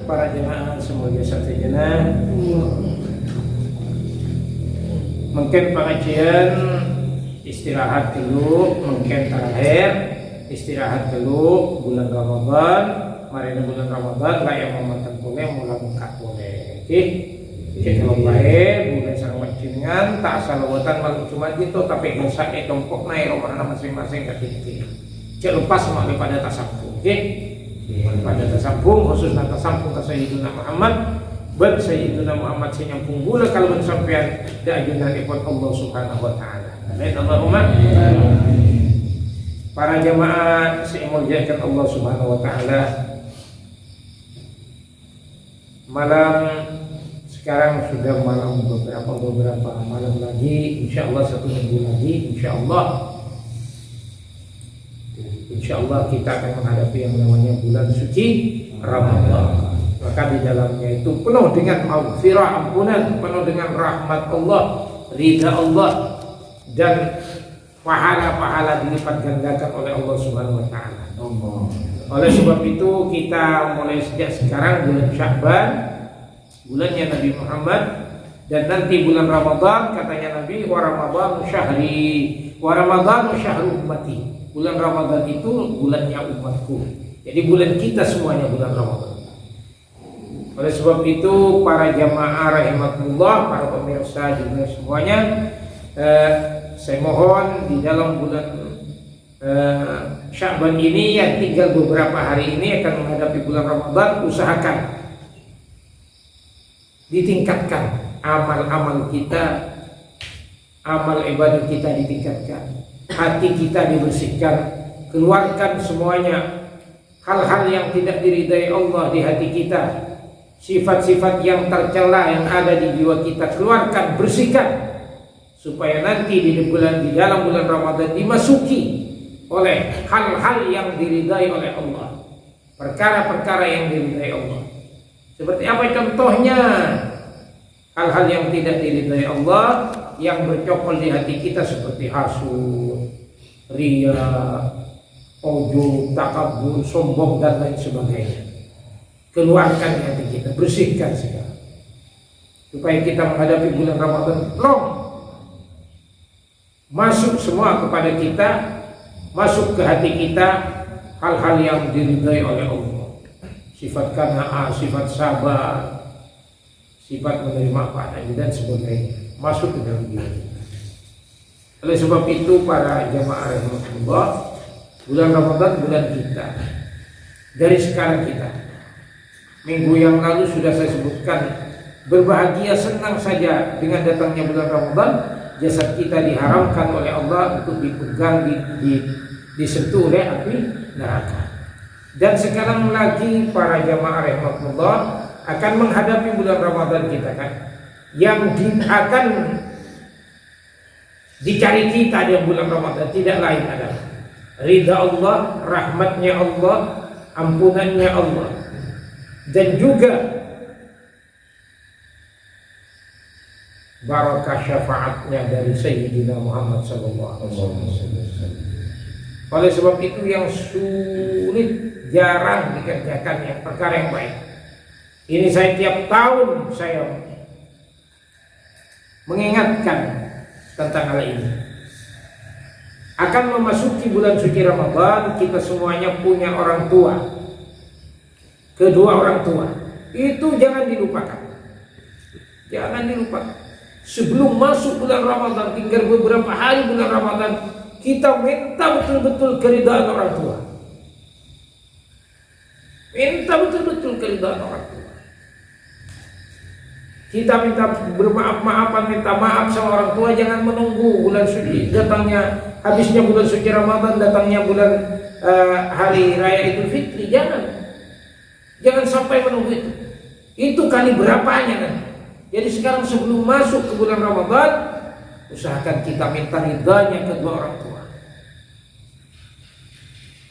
Para jemaah semuanya sejahtera. Mungkin pengajian istirahat dulu, mungkin terakhir istirahat dulu bulan Ramadan. Mari bulan Ramadan lah yang memantang boleh, mulai buka boleh. Oke, jadi baik, bulan sangat jingan, tak salawatan malam cuma gitu, tapi dosa tumpuk naik rumah masing-masing ke titik. Jangan lupa semua daripada tasambung. Oke, pada tasambung khusus tasambung ke Sayyidina Muhammad. Bab Sayyidina Muhammad senyambung gula kalau sampean diajunan ikut Allah Subhanahu wa taala. Amin Allahumma. Para jemaah semuliakan Allah Subhanahu wa taala. Malam sekarang sudah malam beberapa malam lagi, insyaallah 1 minggu lagi insyaallah kita akan menghadapi yang namanya bulan suci Ramadan. Maka di dalamnya itu penuh dengan maghfirah, ampunan, penuh dengan rahmat Allah, ridha Allah, dan pahala-pahala dilipat gandakan oleh Allah Subhanahu wa taala. Oleh sebab itu kita mulai sejak sekarang bulan Sya'ban, bulannya Nabi Muhammad, dan nanti bulan Ramadan katanya Nabi, wa Ramadhanu syahri, wa Ramadhanu syahru ummati. Bulan Ramadan itu bulannya umatku. Jadi bulan kita semuanya bulan Ramadan. Oleh sebab itu para jamaah rahimakumullah, para pemirsa juga semuanya, saya mohon di dalam bulan Sya'ban ini yang tinggal beberapa hari ini akan menghadapi bulan Ramadan, usahakan ditingkatkan amal-amal kita, amal ibadah kita ditingkatkan, hati kita dibersihkan, keluarkan semuanya hal-hal yang tidak diridai Allah di hati kita, sifat-sifat yang tercela yang ada di jiwa kita, keluarkan, bersihkan, supaya nanti di dalam bulan Ramadan dimasuki oleh hal-hal yang diridai oleh Allah, perkara-perkara yang diridai Allah. Seperti apa contohnya? Hal-hal yang tidak diridai Allah yang bercokol di hati kita seperti hasud, riya, ujub, takabur, sombong dan lain sebagainya. Keluarkan di hati kita, bersihkan segala, supaya kita menghadapi bulan Ramadan long masuk semua kepada kita, masuk ke hati kita hal-hal yang diridai oleh Allah, sifat qanaah, sifat sabar, sifat menerima apa adanya dan sebagainya, masuk ke dalam diri. Oleh sebab itu para jamaah rahimakumullah, bulan Ramadan bulan kita. Dari sekarang kita, minggu yang lalu sudah saya sebutkan, berbahagia senang saja dengan datangnya bulan Ramadan. Jasad kita diharamkan oleh Allah untuk dipegang, disentuh oleh api neraka. Dan sekarang lagi para jamaah rahimakumullah akan menghadapi bulan Ramadan kita kan, yang akan dicari kita di bulan Ramadan tidak lain adalah ridha Allah, rahmatnya Allah, ampunannya Allah, dan juga barakah syafaatnya dari Sayyidina Muhammad sallallahu alaihi wasallam. Oleh sebab itu yang sulit jarang dikerjakan yang perkara yang baik. Ini saya tiap tahun saya mengingatkan tentang hal ini. Akan memasuki bulan suci Ramadan, kita semuanya punya orang tua. Kedua orang tua itu jangan dilupakan. Jangan dilupakan. Sebelum masuk bulan Ramadan, tinggal beberapa hari bulan Ramadan, kita minta betul-betul keridhaan orang tua. Minta betul-betul keridhaan orang tua. Kita minta bermaaf-maafan, minta maaf sama orang tua. Jangan menunggu bulan suci datangnya, habisnya bulan suci Ramadan, datangnya bulan hari raya Idul Fitri. Jangan sampai menunggu itu. Itu kali berapanya nanti. Jadi sekarang sebelum masuk ke bulan Ramadan, usahakan kita minta ridhanya kedua orang tua.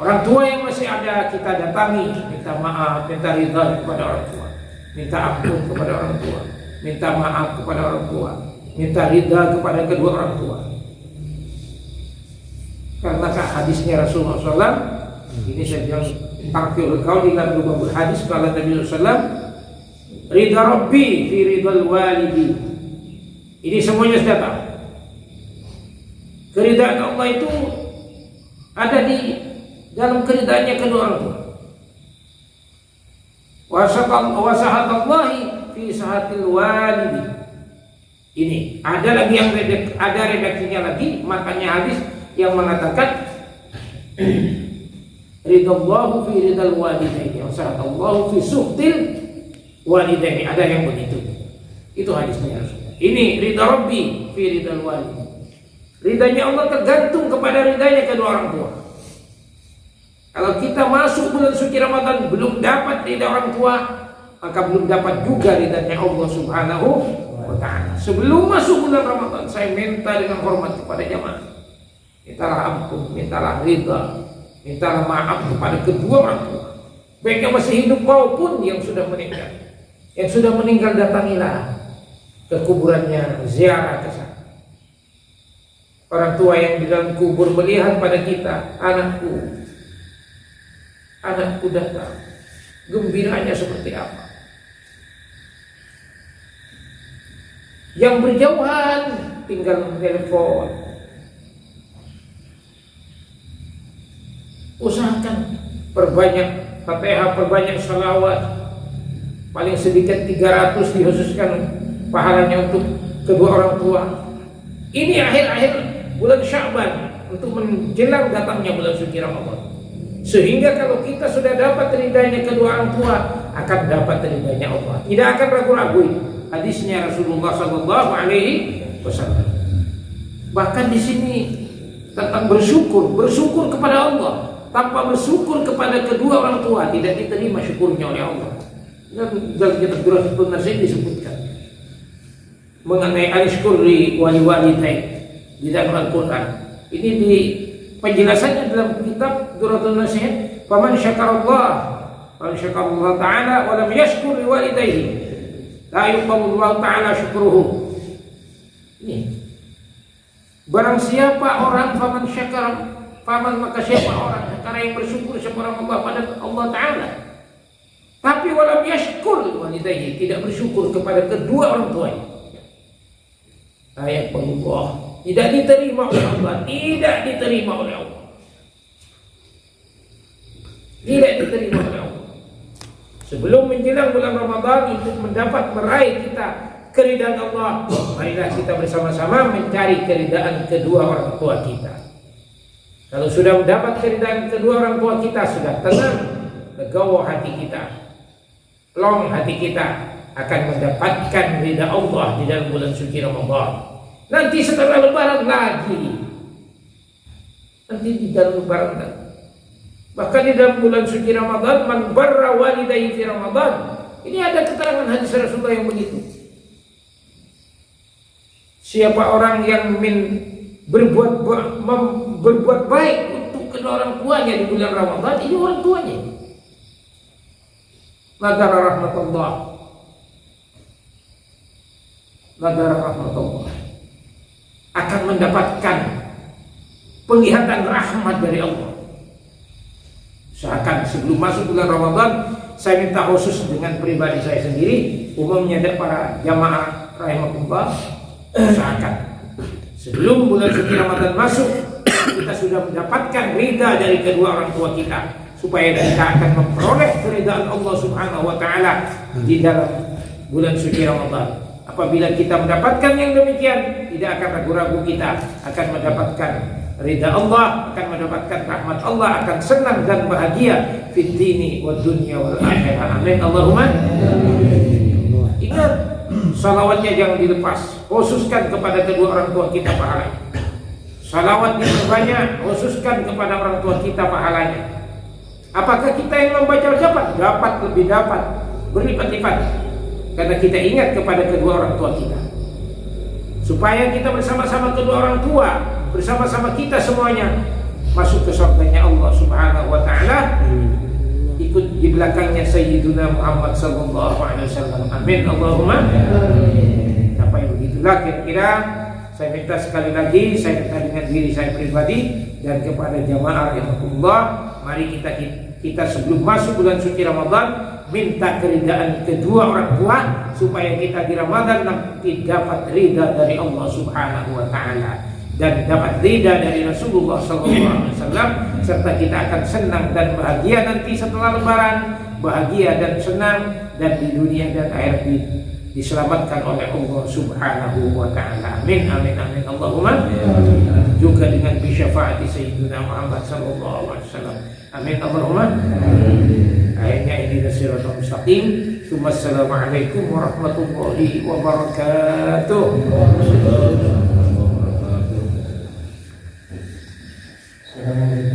Orang tua yang masih ada kita datangi, minta maaf, minta ridha kepada orang tua, minta ampun kepada orang tua, minta maaf kepada orang tua, minta ridha kepada kedua orang tua. Karena hadisnya Rasulullah SAW, ini saya bilang akhirul qaul dalam beberapa hadis kala Nabi sallallahu ridha rabbi fi ridhal walidi. Ini semuanya sudah tahu. Keridhaan Allah itu ada di dalam keridhaannya kedua orang tua. Wa sahatallahi fi sahatil walidi. Ini ada lagi yang ada redaksinya lagi, makanya hadis yang mengatakan ridallahu fi ridal walidaini wa sahatallahu fi suhtil walidaini. Ada yang begitu. Itu hadisnya. Ini ridha rabbi fi ridal walidaini. Ridanya Allah tergantung kepada ridanya kedua orang tua. Kalau kita masuk bulan suci Ramadan belum dapat ridha orang tua, maka belum dapat juga ridanya Allah Subhanahu wa ta'ala. Sebelum masuk bulan Ramadan, saya minta dengan hormat kepada jamaah, mintalah ampun, mintalah ridha, mintalah maaf kepada kedua orang tua, baik yang masih hidup maupun yang sudah meninggal. Yang sudah meninggal datangilah ke kuburannya, ziarah ke sana. Orang tua yang di dalam kubur melihat pada kita, anakku datang, gembiranya seperti apa. Yang berjauhan tinggal telepon. Usahakan perbanyak Fatihah, perbanyak salawat. Paling sedikit 300 dikhususkan pahalanya untuk kedua orang tua. Ini akhir-akhir bulan Sya'ban untuk menjelang datangnya bulan suci Ramadan. Sehingga kalau kita sudah dapat ridhanya kedua orang tua, akan dapat ridhanya Allah. Tidak akan ragu-ragu. Hadisnya Rasulullah sallallahu alaihi wasallam. Bahkan di sini tentang bersyukur kepada Allah. Tanpa bersyukur kepada kedua orang tua tidak diterima syukurnya oleh Allah. Dalam kitab Durratul Nasir disebutkan mengenai al-syukri wali-walidain di dalam Al-Quran. Ini di penjelasannya dalam kitab Durratul Nasir, faman syakarallaha ta'ala wa lam yashkur liwalidayhi la yuqbalullahu ta'ala syukruhu. Ini barang siapa orang faman maka siapa orang karena yang bersyukur kepada Allah pada Allah Ta'ala, tapi walam yashkur liwalidayhi, tidak bersyukur kepada kedua orang tuanya, ayat Allah, tidak diterima oleh Allah, tidak diterima oleh Allah, tidak diterima oleh Allah. Sebelum menjelang bulan Ramadan untuk mendapat meraih kita keridhaan Allah, marilah kita bersama-sama mencari keridhaan kedua orang tua kita. Kalau sudah mendapat keridhaan kedua orang tua kita, sudah tenang, legowo hati kita, plong hati kita, akan mendapatkan ridha Allah di dalam bulan suci Ramadan. Nanti setelah lebaran lagi, nanti di dalam lebaran lagi. Bahkan di dalam bulan suci Ramadan, man barra walidayhi fi Ramadan. Ini ada keterangan hadis Rasulullah yang begitu. Siapa orang yang berbuat baik untuk kedua orang tuanya di bulan Ramadan, ini orang tuanya. Nadara rahmatullah akan mendapatkan penglihatan rahmat dari Allah. Seakan sebelum masuk bulan Ramadan, saya minta khusus dengan pribadi saya sendiri, umumnya ada para jamaah rahimahullah, seakan sebelum bulan suci Ramadan masuk, kita sudah mendapatkan ridha dari kedua orang tua kita, supaya kita akan memperoleh keridhaan Allah Subhanahu wa ta'ala di dalam bulan suci Ramadan. Apabila kita mendapatkan yang demikian, tidak akan ragu-ragu kita akan mendapatkan ridha Allah, akan mendapatkan rahmat Allah, akan senang dan bahagia fid dini wad dunya wal akhirah. Amin Allahumma. Ingat, salawatnya jangan dilepas, khususkan kepada kedua orang tua kita pahalanya. Salawat diperbanyak, khususkan kepada orang tua kita pahalanya. Apakah kita yang membaca dapat lebih dapat berlipat-lipat, karena kita ingat kepada kedua orang tua kita, supaya kita bersama-sama kedua orang tua, bersama-sama kita semuanya masuk ke surganya Allah Subhanahu wa ta'ala, ikut di belakangnya Sayyiduna Muhammad sallallahu alaihi wasallam. Amin Allahumma. Sampai begitulah kira-kira saya minta sekali lagi, saya minta dengan diri saya pribadi dan kepada jamaah rahimahullah, mari kita kita sebelum masuk bulan suci Ramadan minta keridaan kedua orang tua supaya kita di Ramadan nanti dapat ridha dari Allah Subhanahu wa taala dan dapat ridha dari Rasulullah SAW, serta kita akan senang dan bahagia nanti setelah Lebaran, bahagia dan senang, dan di dunia dan akhirat diselamatkan oleh Allah Subhanahu wa taala. Amin amin amin Allahumma. Juga dengan bisyafaati Sayyidina Muhammad sallallahu alaihi wasallam. Amin Allahumma. Akhirnya ini siratal mustaqim. Wassalamualaikum warahmatullahi wabarakatuh. Assalamualaikum.